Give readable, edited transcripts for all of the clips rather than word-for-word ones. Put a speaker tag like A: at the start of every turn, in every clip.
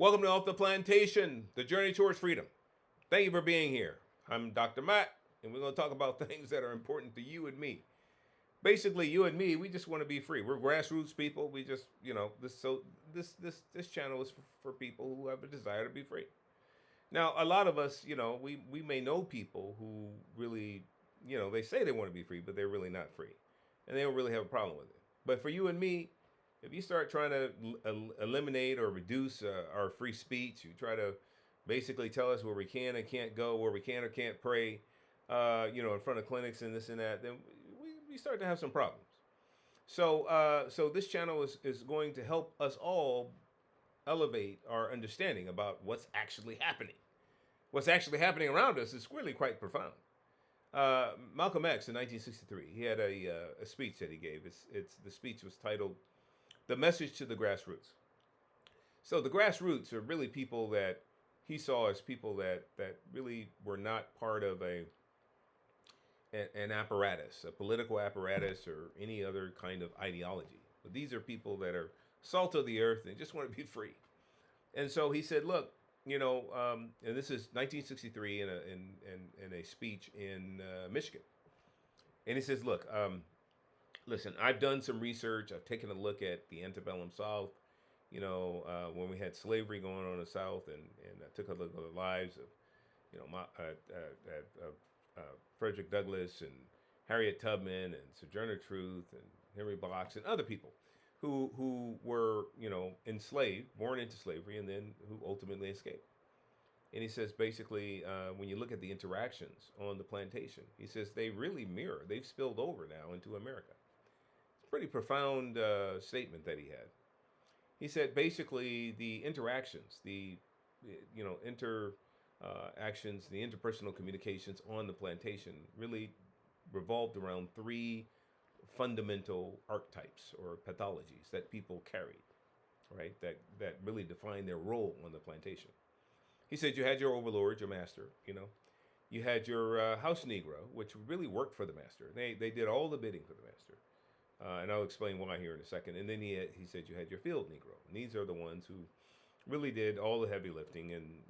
A: Welcome to Off the Plantation, the journey towards freedom. Thank you for being here. I'm Dr. Matt, and we're going to talk about things that are important to you and me. Basically, you and me, we just want to be free. We're grassroots people. We just, this channel is for people who have a desire to be free. Now, a lot of us, we may know people who really, they say they want to be free, but they're really not free, and they don't really have a problem with it. But for you and me, if you start trying to eliminate or reduce our free speech, you try to basically tell us where we can and can't go, where we can or can't pray, in front of clinics and this and that, then we start to have some problems. So this channel is going to help us all elevate our understanding about what's actually happening. What's actually happening around us is really quite profound. Malcolm X in 1963, he had a speech that he gave. The speech was titled "The Message to the Grassroots." So the grassroots are really people that he saw as people that really were not part of an apparatus, a political apparatus, or any other kind of ideology. But these are people that are salt of the earth and just want to be free. And so he said, "Look, and this is 1963 in a speech in Michigan. And he says, look, listen, I've done some research. I've taken a look at the antebellum South, when we had slavery going on in the South, and I took a look at the lives of, Frederick Douglass and Harriet Tubman and Sojourner Truth and Henry Box and other people who were, enslaved, born into slavery, and then who ultimately escaped." And he says, basically, when you look at the interactions on the plantation, he says they really mirror, they've spilled over now into America. It's a pretty profound statement that he had. He said, basically, the interactions, actions, the interpersonal communications on the plantation really revolved around three fundamental archetypes or pathologies that people carried, right? That really define their role on the plantation. He said you had your overlord, your master, You had your house Negro, which really worked for the master. They did all the bidding for the master. And I'll explain why here in a second. And then he said you had your field Negro. And these are the ones who really did all the heavy lifting and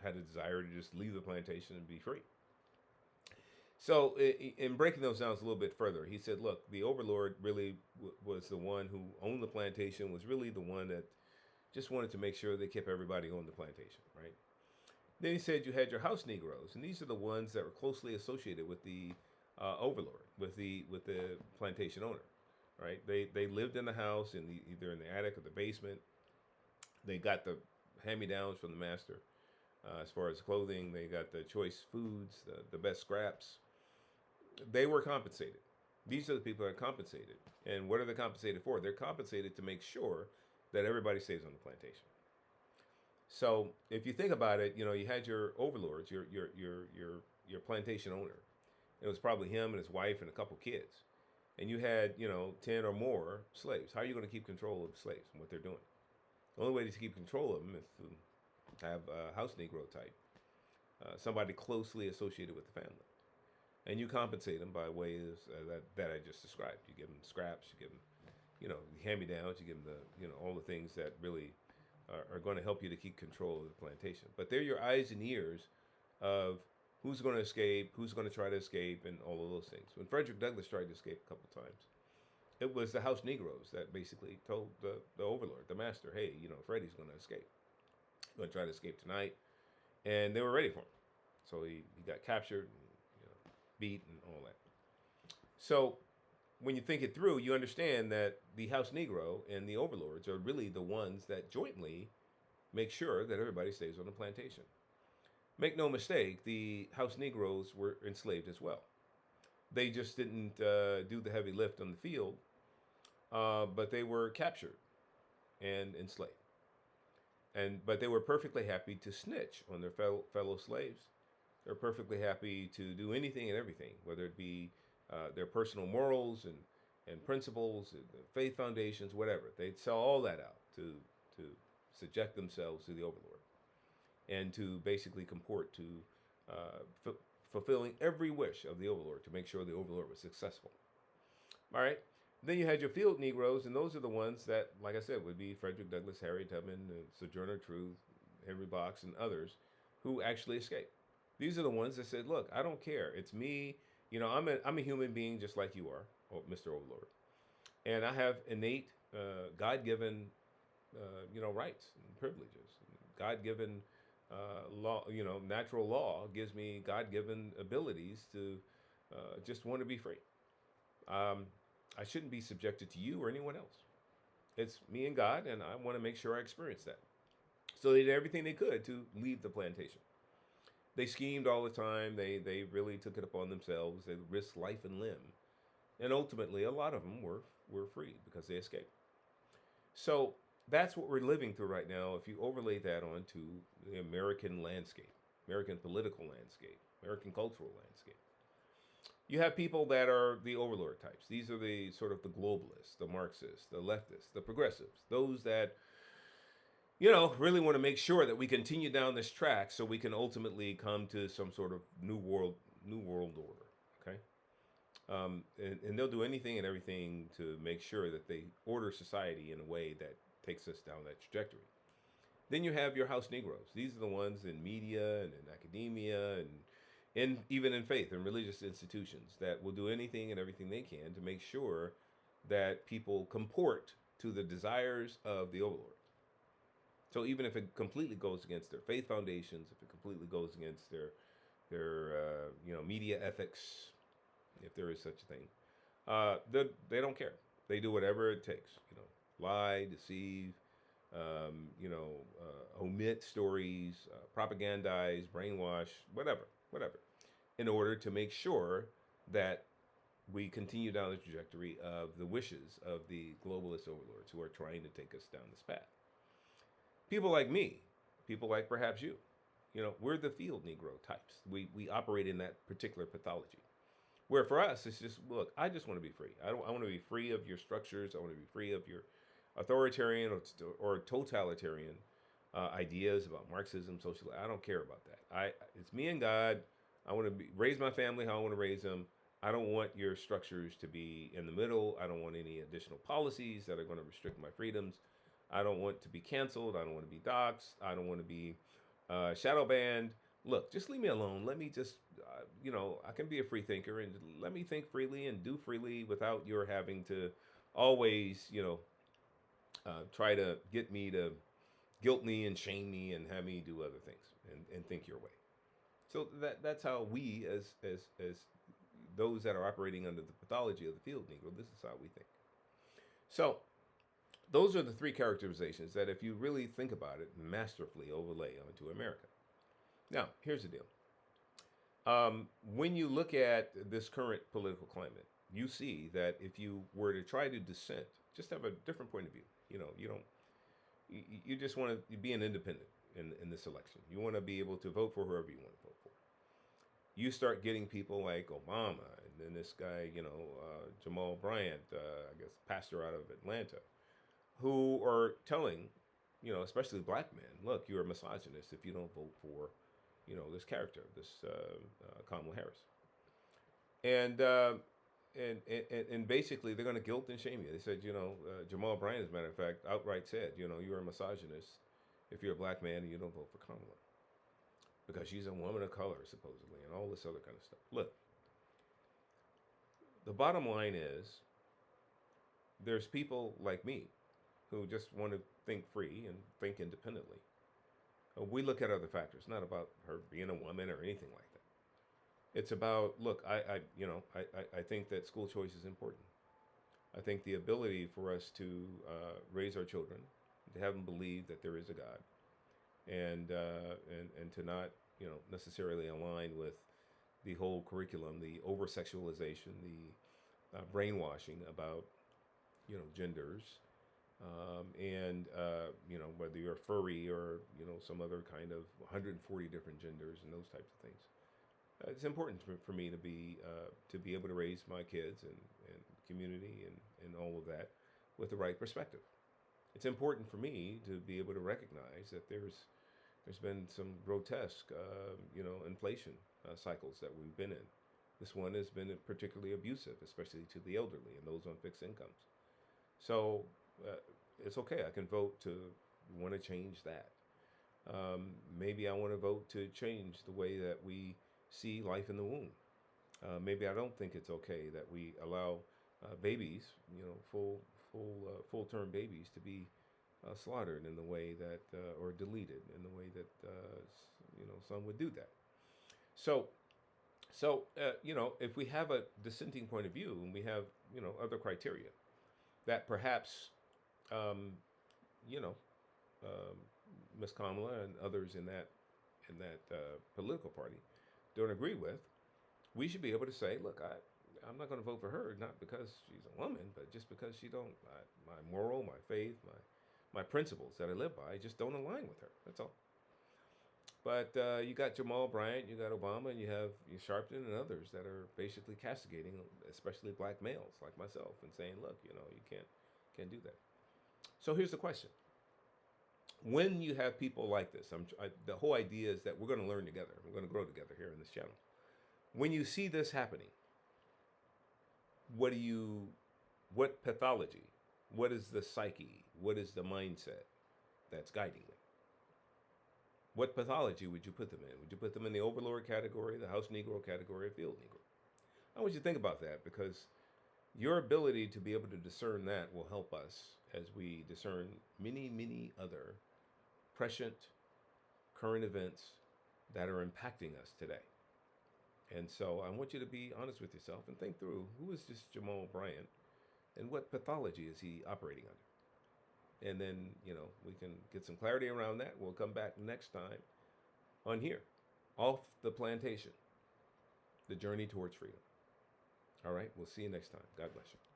A: had a desire to just leave the plantation and be free. So in breaking those down a little bit further, he said, look, the overlord really was the one who owned the plantation, was really the one that just wanted to make sure they kept everybody on the plantation, right? Then he said you had your house Negroes, and these are the ones that were closely associated with the overlord, with the plantation owner, right? They lived in the house, either in the attic or the basement. They got the hand-me-downs from the master. As far as clothing, they got the choice foods, the best scraps. They were compensated. These are the people that are compensated. And what are they compensated for? They're compensated to make sure that everybody stays on the plantation. So if you think about it, you had your overlords, your plantation owner. It was probably him and his wife and a couple kids. And you had, 10 or more slaves. How are you going to keep control of the slaves and what they're doing? The only way to keep control of them is to have a house Negro type, somebody closely associated with the family. And you compensate them by ways that I just described. You give them scraps, you give them, hand-me-downs, you give them all the things that really are going to help you to keep control of the plantation. But they're your eyes and ears of who's going to escape, who's going to try to escape, and all of those things. When Frederick Douglass tried to escape a couple times, it was the house Negroes that basically told the overlord, the master, hey, Freddie's going to escape. He's going to try to escape tonight. And they were ready for him. So he got captured, and, beat, and all that. So when you think it through, you understand that the house Negro and the overlords are really the ones that jointly make sure that everybody stays on the plantation. Make no mistake, the house Negroes were enslaved as well. They just didn't do the heavy lift on the field, but they were captured and enslaved. But they were perfectly happy to snitch on their fellow slaves. They're perfectly happy to do anything and everything, whether it be their personal morals and principles, and faith foundations, whatever. They'd sell all that out to subject themselves to the overlord and to basically comport to fulfilling every wish of the overlord to make sure the overlord was successful. All right. Then you had your field Negroes, and those are the ones that, like I said, would be Frederick Douglass, Harry Tubman, Sojourner Truth, Henry Box, and others who actually escaped. These are the ones that said, "Look, I don't care. It's me. I'm a human being just like you are, Mr. Overlord, and I have innate, God-given, rights and privileges. God-given law, natural law gives me God-given abilities to just want to be free. Um, I shouldn't be subjected to you or anyone else. It's me and God, and I want to make sure I experience that." So they did everything they could to leave the plantation. They schemed all the time. They really took it upon themselves. They risked life and limb, and ultimately, a lot of them were freed because they escaped. So that's what we're living through right now. If you overlay that onto the American landscape, American political landscape, American cultural landscape, you have people that are the overlord types. These are the sort of the globalists, the Marxists, the leftists, the progressives, those that really want to make sure that we continue down this track so we can ultimately come to some sort of new world order. Okay, and they'll do anything and everything to make sure that they order society in a way that takes us down that trajectory. Then you have your house Negroes. These are the ones in media and in academia and even in faith and religious institutions that will do anything and everything they can to make sure that people comport to the desires of the overlord. So even if it completely goes against their faith foundations, if it completely goes against their media ethics, if there is such a thing, they don't care. They do whatever it takes. Lie, deceive, omit stories, propagandize, brainwash, whatever, in order to make sure that we continue down the trajectory of the wishes of the globalist overlords who are trying to take us down this path. People like me, people like perhaps you, we're the field Negro types. We operate in that particular pathology. Where for us, it's just, look, I just want to be free. I want to be free of your structures. I want to be free of your authoritarian or totalitarian ideas about Marxism, social. I don't care about that. It's me and God. I want to raise my family how I want to raise them. I don't want your structures to be in the middle. I don't want any additional policies that are going to restrict my freedoms. I don't want to be canceled. I don't want to be doxxed. I don't want to be shadow banned. Look, just leave me alone. Let me just, I can be a free thinker and let me think freely and do freely without your having to always, try to get me to guilt me and shame me and have me do other things and think your way. So that's how we, as those that are operating under the pathology of the field Negro, this is how we think. So those are the three characterizations that, if you really think about it, masterfully overlay onto America. Now, here's the deal. When you look at this current political climate, you see that if you were to try to dissent, just have a different point of view. You just want to be an independent in this election. You want to be able to vote for whoever you want to vote for. You start getting people like Obama, and then this guy, Jamal Bryant, I guess pastor out of Atlanta, who are telling, especially black men, look, you're a misogynist if you don't vote for, this character, this Kamala Harris. And basically they're going to guilt and shame you. They said, Jamal Bryant, as a matter of fact, outright said, you're a misogynist if you're a black man and you don't vote for Kamala. Because she's a woman of color, supposedly, and all this other kind of stuff. Look, the bottom line is there's people like me who just want to think free and think independently. We look at other factors, not about her being a woman or anything like that. It's about, look, I think that school choice is important. I think the ability for us to raise our children, to have them believe that there is a God, and to not, necessarily align with the whole curriculum, the over sexualization, the brainwashing about, genders, and whether you're furry or some other kind of 140 different genders and those types of things. It's important for me to be able to raise my kids and community and all of that with the right perspective. It's important for me to be able to recognize that there's been some grotesque inflation cycles that we've been in, This one has been particularly abusive, especially to the elderly and those on fixed incomes. So uh, it's okay. I can vote to want to change that. Maybe I want to vote to change the way that we see life in the womb. Maybe I don't think it's okay that we allow babies, full term babies, to be slaughtered in the way that, or deleted in the way that, some would do that. So, if we have a dissenting point of view and we have, other criteria that perhaps, um, you know, um, Ms. Kamala and others in that political party don't agree with, we should be able to say, look, I'm not going to vote for her, not because she's a woman, but just because she don't, my moral, my faith, my principles that I live by just don't align with her. That's all. But you got Jamal, Bryant, you got Obama, and you have Sharpton and others that are basically castigating, especially black males like myself, and saying, look, you can't do that. So here's the question: when you have people like this, the whole idea is that we're going to learn together, we're going to grow together here in this channel. When you see this happening, what pathology, what is the psyche, what is the mindset that's guiding them? What pathology would you put them in? Would you put them in the overlord category, the house Negro category, or field Negro? I want you to think about that, because your ability to be able to discern that will help us as we discern many, many other prescient current events that are impacting us today. And so I want you to be honest with yourself and think through, who is this Jamal Bryant and what pathology is he operating under? And then, we can get some clarity around that. We'll come back next time on here, Off the Plantation, the journey towards freedom. All right, we'll see you next time. God bless you.